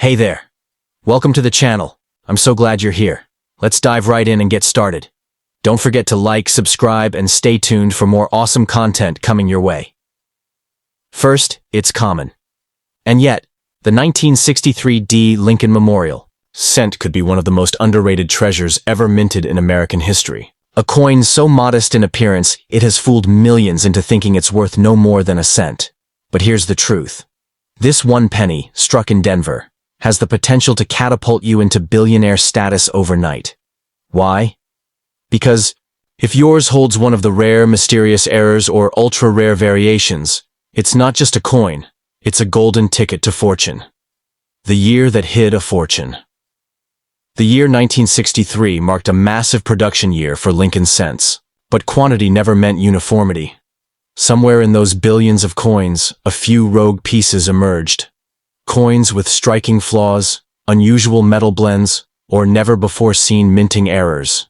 Hey there. Welcome to the channel. I'm so glad you're here. Let's dive right in and get started. Don't forget to like, subscribe, and stay tuned for more awesome content coming your way. First, it's common. And yet, the 1963 D Lincoln Memorial cent could be one of the most underrated treasures ever minted in American history. A coin so modest in appearance, it has fooled millions into thinking it's worth no more than a cent. But here's the truth. This one penny, struck in Denver, has the potential to catapult you into billionaire status overnight. Why? Because if yours holds one of the rare, mysterious errors or ultra-rare variations, it's not just a coin, it's a golden ticket to fortune. The year that hid a fortune. The year 1963 marked a massive production year for Lincoln cents, but quantity never meant uniformity. Somewhere in those billions of coins, a few rogue pieces emerged. Coins with striking flaws, unusual metal blends, or never-before-seen minting errors.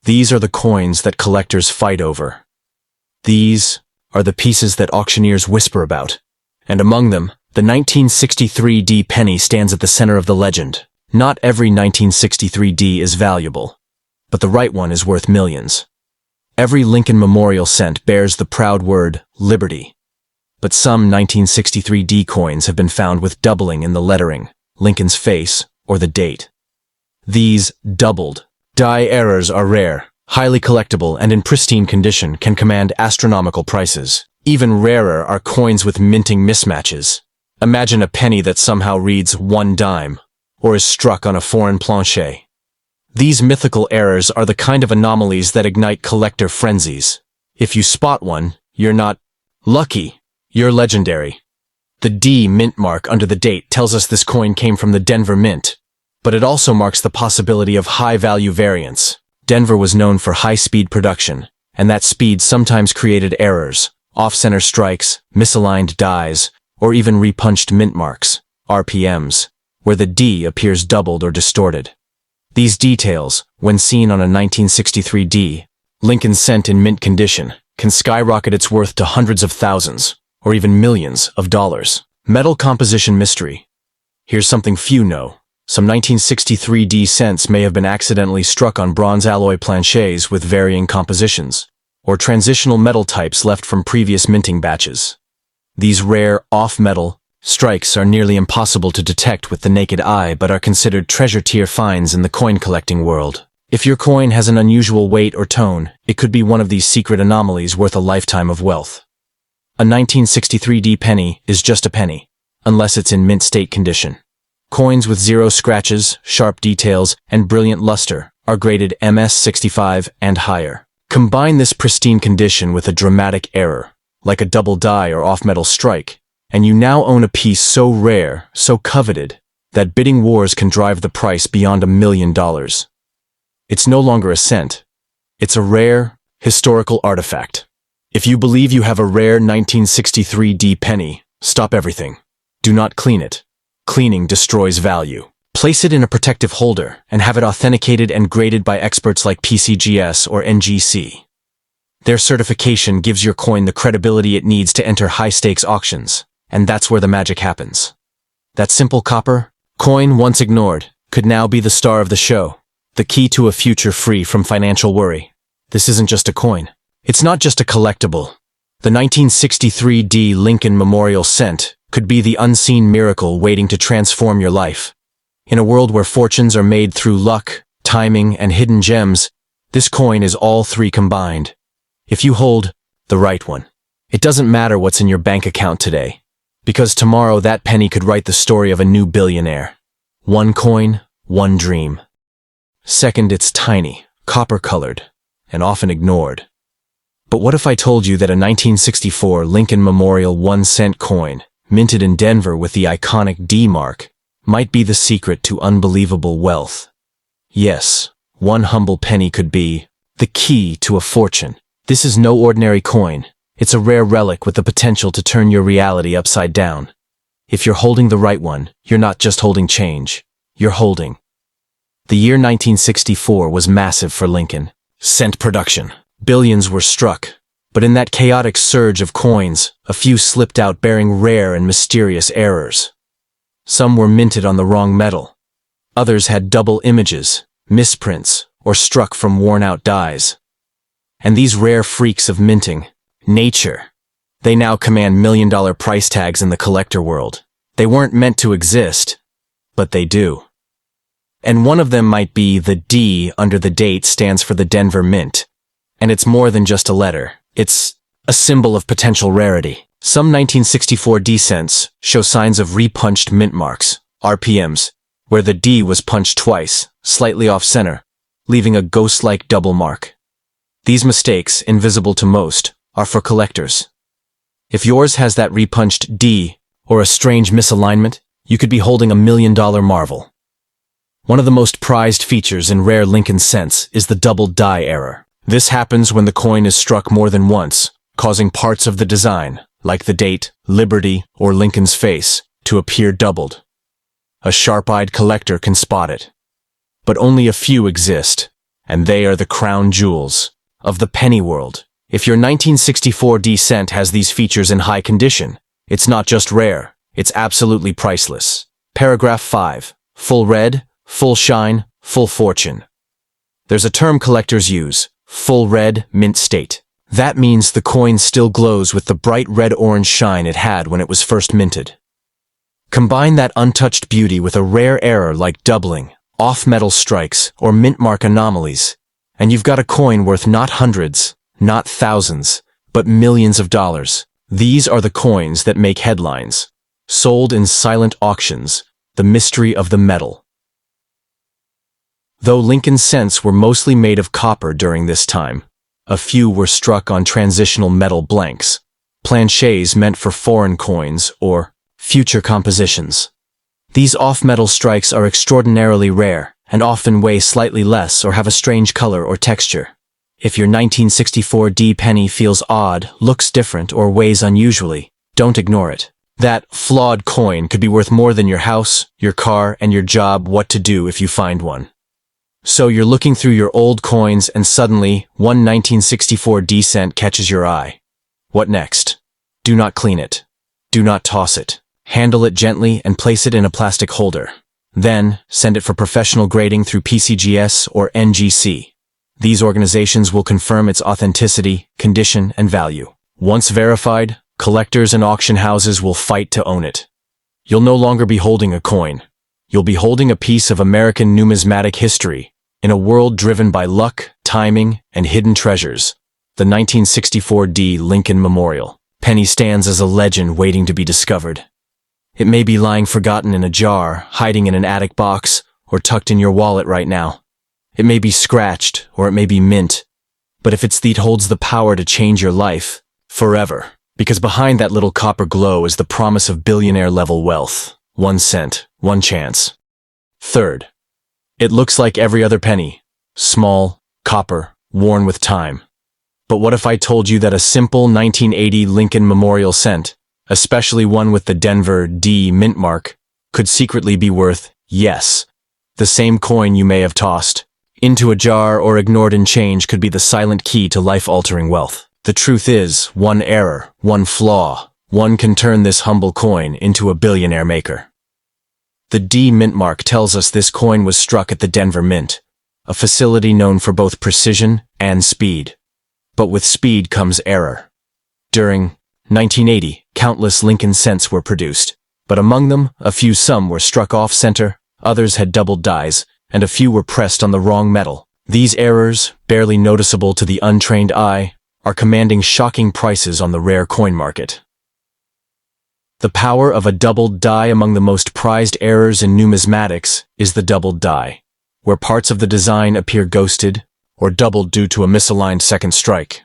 These are the coins that collectors fight over. These are the pieces that auctioneers whisper about. And among them, the 1963 D penny stands at the center of the legend. Not every 1963 D is valuable, but the right one is worth millions. Every Lincoln Memorial cent bears the proud word, Liberty. But some 1963 D coins have been found with doubling in the lettering, Lincoln's face, or the date. These doubled die errors are rare, highly collectible, and in pristine condition can command astronomical prices. Even rarer are coins with minting mismatches. Imagine a penny that somehow reads 1 dime, or is struck on a foreign planche. These mythical errors are the kind of anomalies that ignite collector frenzies. If you spot one, you're not lucky. You're legendary. The D mint mark under the date tells us this coin came from the Denver Mint, but it also marks the possibility of high-value variance. Denver was known for high-speed production, and that speed sometimes created errors, off-center strikes, misaligned dies, or even repunched mint marks, RPMs, where the D appears doubled or distorted. These details, when seen on a 1963 D, Lincoln cent in mint condition, can skyrocket its worth to hundreds of thousands, or even millions of dollars. Metal composition mystery. Here's something few know. Some 1963 D cents may have been accidentally struck on bronze alloy planchets with varying compositions, or transitional metal types left from previous minting batches. These rare, off-metal strikes are nearly impossible to detect with the naked eye but are considered treasure-tier finds in the coin-collecting world. If your coin has an unusual weight or tone, it could be one of these secret anomalies worth a lifetime of wealth. A 1963 D penny is just a penny, unless it's in mint state condition. Coins with 0 scratches, sharp details, and brilliant luster are graded MS-65 and higher. Combine this pristine condition with a dramatic error, like a double die or off-metal strike, and you now own a piece so rare, so coveted, that bidding wars can drive the price beyond $1 million. It's no longer a cent. It's a rare, historical artifact. If you believe you have a rare 1963 D penny, stop everything. Do not clean it. Cleaning destroys value. Place it in a protective holder and have it authenticated and graded by experts like PCGS or NGC. Their certification gives your coin the credibility it needs to enter high-stakes auctions, and that's where the magic happens. That simple copper coin, once ignored, could now be the star of the show, the key to a future free from financial worry. This isn't just a coin. It's not just a collectible. The 1963 D Lincoln Memorial cent could be the unseen miracle waiting to transform your life. In a world where fortunes are made through luck, timing, and hidden gems, this coin is all three combined. If you hold the right one, it doesn't matter what's in your bank account today, because tomorrow that penny could write the story of a new billionaire. One coin, one dream. Second, it's tiny, copper-colored, and often ignored. But what if I told you that a 1964 Lincoln Memorial 1-cent coin, minted in Denver with the iconic D mark, might be the secret to unbelievable wealth? Yes, one humble penny could be the key to a fortune. This is no ordinary coin. It's a rare relic with the potential to turn your reality upside down. If you're holding the right one, you're not just holding change. You're holding. The year 1964 was massive for Lincoln cent production. Billions were struck, but in that chaotic surge of coins, a few slipped out bearing rare and mysterious errors. Some were minted on the wrong metal. Others had double images, misprints, or struck from worn-out dies. And these rare freaks of minting, nature, they now command million-dollar price tags in the collector world. They weren't meant to exist, but they do. And one of them might be the D under the date stands for the Denver Mint. And it's more than just a letter. It's a symbol of potential rarity. Some 1964 D cents show signs of repunched mint marks, RPMs, where the D was punched twice, slightly off-center, leaving a ghost-like double mark. These mistakes, invisible to most, are for collectors. If yours has that repunched D, or a strange misalignment, you could be holding a million-dollar marvel. One of the most prized features in rare Lincoln cents is the double die error. This happens when the coin is struck more than once, causing parts of the design, like the date, Liberty, or Lincoln's face, to appear doubled. A sharp-eyed collector can spot it. But only a few exist, and they are the crown jewels of the penny world. If your 1964 D cent has these features in high condition, it's not just rare, it's absolutely priceless. Paragraph 5. Full red, full shine, full fortune. There's a term collectors use, full red, mint state. That means the coin still glows with the bright red-orange shine it had when it was first minted. Combine that untouched beauty with a rare error like doubling, off-metal strikes, or mint mark anomalies, and you've got a coin worth not hundreds, not thousands, but millions of dollars. These are the coins that make headlines. Sold in silent auctions, the mystery of the metal. Though Lincoln cents were mostly made of copper during this time, a few were struck on transitional metal blanks, planchets meant for foreign coins or future compositions. These off-metal strikes are extraordinarily rare and often weigh slightly less or have a strange color or texture. If your 1964 D penny feels odd, looks different, or weighs unusually, don't ignore it. That flawed coin could be worth more than your house, your car, and your job what to do if you find one. So you're looking through your old coins and suddenly, one 1964 D cent catches your eye. What next? Do not clean it. Do not toss it. Handle it gently and place it in a plastic holder. Then, send it for professional grading through PCGS or NGC. These organizations will confirm its authenticity, condition, and value. Once verified, collectors and auction houses will fight to own it. You'll no longer be holding a coin. You'll be holding a piece of American numismatic history in a world driven by luck, timing, and hidden treasures. The 1964 D Lincoln Memorial penny stands as a legend waiting to be discovered. It may be lying forgotten in a jar, hiding in an attic box, or tucked in your wallet right now. It may be scratched, or it may be mint, but if its thief holds the power to change your life, forever. Because behind that little copper glow is the promise of billionaire-level wealth. 1 cent, one chance. Third, it looks like every other penny. Small, copper, worn with time. But what if I told you that a simple 1980 Lincoln Memorial cent, especially one with the Denver D mint mark, could secretly be worth, yes, the same coin you may have tossed into a jar or ignored in change could be the silent key to life-altering wealth. The truth is, one error, one flaw, one can turn this humble coin into a billionaire maker. The D mint mark tells us this coin was struck at the Denver Mint, a facility known for both precision and speed. But with speed comes error. During 1980, countless Lincoln cents were produced, but among them, some were struck off-center, others had doubled dies, and a few were pressed on the wrong metal. These errors, barely noticeable to the untrained eye, are commanding shocking prices on the rare coin market. The power of a doubled die among the most prized errors in numismatics is the doubled die, where parts of the design appear ghosted or doubled due to a misaligned second strike.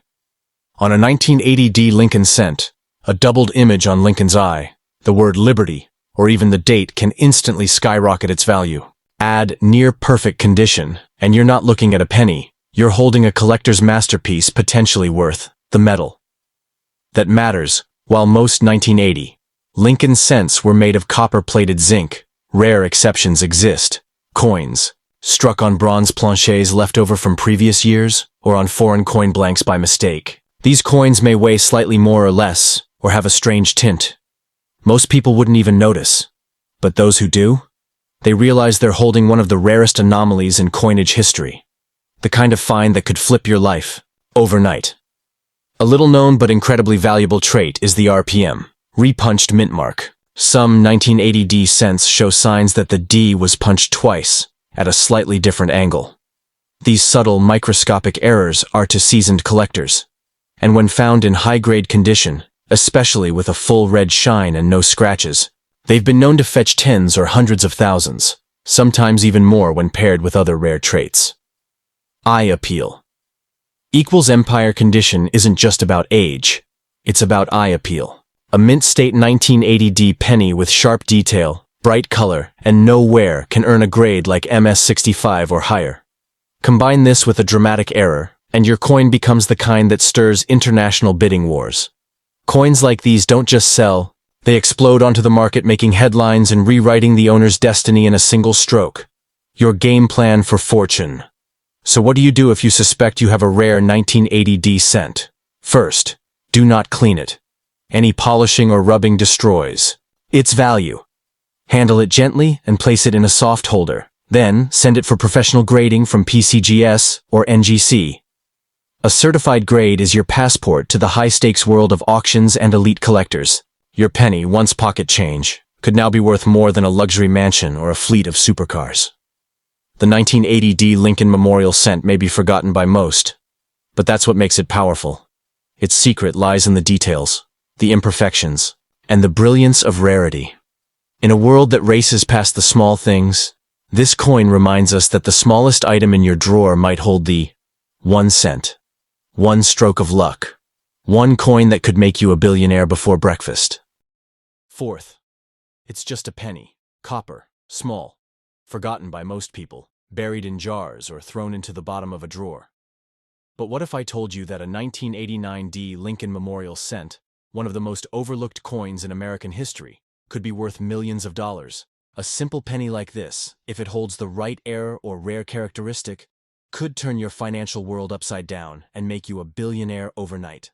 On a 1980 D Lincoln cent, a doubled image on Lincoln's eye, the word Liberty, or even the date can instantly skyrocket its value. Add near-perfect condition, and you're not looking at a penny, you're holding a collector's masterpiece potentially worth the metal. That matters. While most 1980 Lincoln cents were made of copper-plated zinc, rare exceptions exist. Coins, struck on bronze planchets left over from previous years, or on foreign coin blanks by mistake. These coins may weigh slightly more or less, or have a strange tint. Most people wouldn't even notice. But those who do? They realize they're holding one of the rarest anomalies in coinage history. The kind of find that could flip your life overnight. A little-known but incredibly valuable trait is the RPM, repunched mint mark. Some 1980 D cents show signs that the D was punched twice, at a slightly different angle. These subtle, microscopic errors are to seasoned collectors, and when found in high-grade condition, especially with a full red shine and no scratches, they've been known to fetch tens or hundreds of thousands, sometimes even more when paired with other rare traits. Eye appeal. Equals empire condition isn't just about age, it's about eye appeal. A mint state 1980 D penny with sharp detail, bright color, and no wear can earn a grade like MS65 or higher. Combine this with a dramatic error, and your coin becomes the kind that stirs international bidding wars. Coins like these don't just sell, they explode onto the market, making headlines and rewriting the owner's destiny in a single stroke. Your game plan for fortune. So what do you do if you suspect you have a rare 1980 D cent? First, do not clean it. Any polishing or rubbing destroys its value. Handle it gently and place it in a soft holder. Then, send it for professional grading from PCGS or NGC. A certified grade is your passport to the high-stakes world of auctions and elite collectors. Your penny, once pocket change, could now be worth more than a luxury mansion or a fleet of supercars. The 1980 D Lincoln Memorial cent may be forgotten by most, but that's what makes it powerful. Its secret lies in the details, the imperfections, and the brilliance of rarity. In a world that races past the small things, this coin reminds us that the smallest item in your drawer might hold the 1 cent. One stroke of luck. One coin that could make you a billionaire before breakfast. Fourth, it's just a penny, copper, small, forgotten by most people, buried in jars or thrown into the bottom of a drawer. But what if I told you that a 1989 D Lincoln Memorial cent, one of the most overlooked coins in American history, could be worth millions of dollars? A simple penny like this, if it holds the right error or rare characteristic, could turn your financial world upside down and make you a billionaire overnight.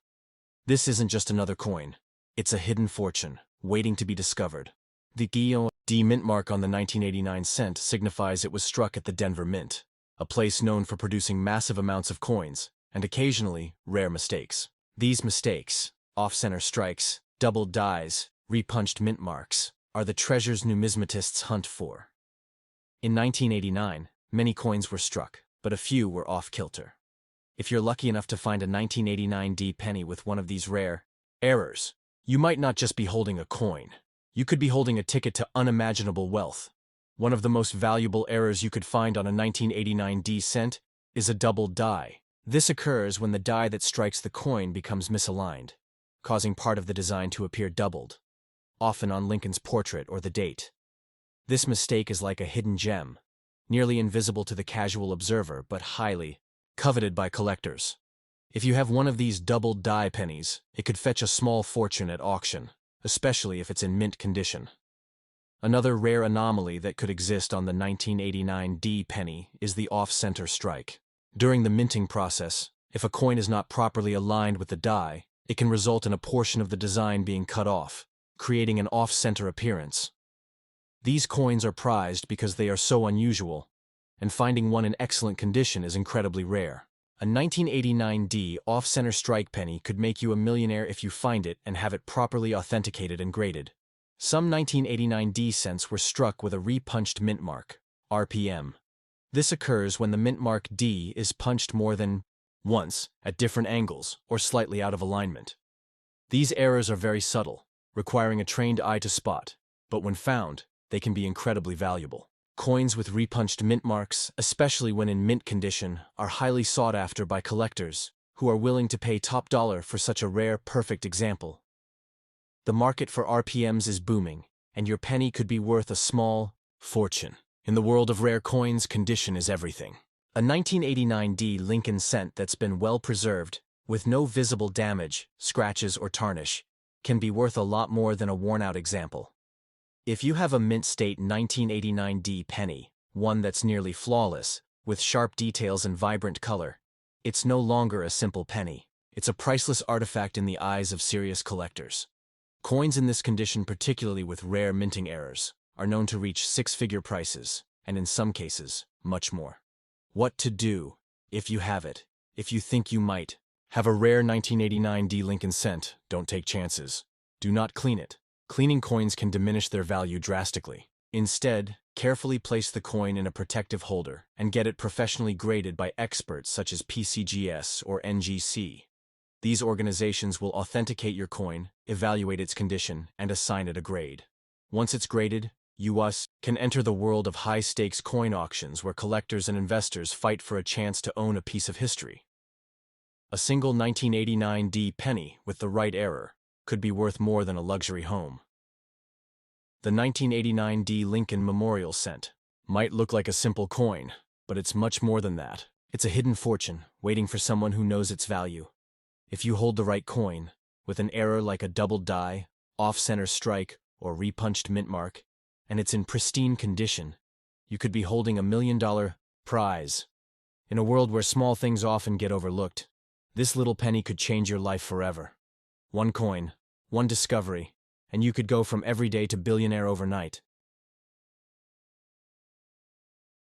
This isn't just another coin. It's a hidden fortune, waiting to be discovered. The D mint mark on the 1989 cent signifies it was struck at the Denver Mint, a place known for producing massive amounts of coins, and occasionally, rare mistakes. These mistakes, off-center strikes, doubled dies, repunched mint marks, are the treasures numismatists hunt for. In 1989, many coins were struck, but a few were off-kilter. If you're lucky enough to find a 1989 D penny with one of these rare errors, you might not just be holding a coin. You could be holding a ticket to unimaginable wealth. One of the most valuable errors you could find on a 1989 D cent is a doubled die. This occurs when the die that strikes the coin becomes misaligned, causing part of the design to appear doubled, often on Lincoln's portrait or the date. This mistake is like a hidden gem, nearly invisible to the casual observer but highly coveted by collectors. If you have one of these doubled die pennies, it could fetch a small fortune at auction, especially if it's in mint condition. Another rare anomaly that could exist on the 1989 D penny is the off-center strike. During the minting process, if a coin is not properly aligned with the die, it can result in a portion of the design being cut off, creating an off-center appearance. These coins are prized because they are so unusual, and finding one in excellent condition is incredibly rare. A 1989 D off-center strike penny could make you a millionaire if you find it and have it properly authenticated and graded. Some 1989 D cents were struck with a repunched mint mark, RPM. This occurs when the mint mark D is punched more than once, at different angles, or slightly out of alignment. These errors are very subtle, requiring a trained eye to spot, but when found, they can be incredibly valuable. Coins with repunched mint marks, especially when in mint condition, are highly sought after by collectors, who are willing to pay top dollar for such a rare, perfect example. The market for RPMs is booming, and your penny could be worth a small fortune. In the world of rare coins, condition is everything. A 1989 D Lincoln cent that's been well preserved, with no visible damage, scratches, or tarnish, can be worth a lot more than a worn-out example. If you have a mint state 1989 D penny, one that's nearly flawless, with sharp details and vibrant color, it's no longer a simple penny. It's a priceless artifact in the eyes of serious collectors. Coins in this condition, particularly with rare minting errors, are known to reach six-figure prices, and in some cases, much more. What to do if you have it, if you think you might. Have a rare 1989 D Lincoln cent, don't take chances. Do not clean it. Cleaning coins can diminish their value drastically. Instead, carefully place the coin in a protective holder and get it professionally graded by experts such as PCGS or NGC. These organizations will authenticate your coin, evaluate its condition, and assign it a grade. Once it's graded, you can enter the world of high-stakes coin auctions where collectors and investors fight for a chance to own a piece of history. A single 1989 D penny with the right error could be worth more than a luxury home. The 1989 D Lincoln Memorial Cent might look like a simple coin, but it's much more than that. It's a hidden fortune waiting for someone who knows its value. If you hold the right coin, with an error like a doubled die, off-center strike, or repunched mint mark, and it's in pristine condition, you could be holding $1 million prize. In a world where small things often get overlooked, this little penny could change your life forever. One coin, one discovery, and you could go from everyday to billionaire overnight.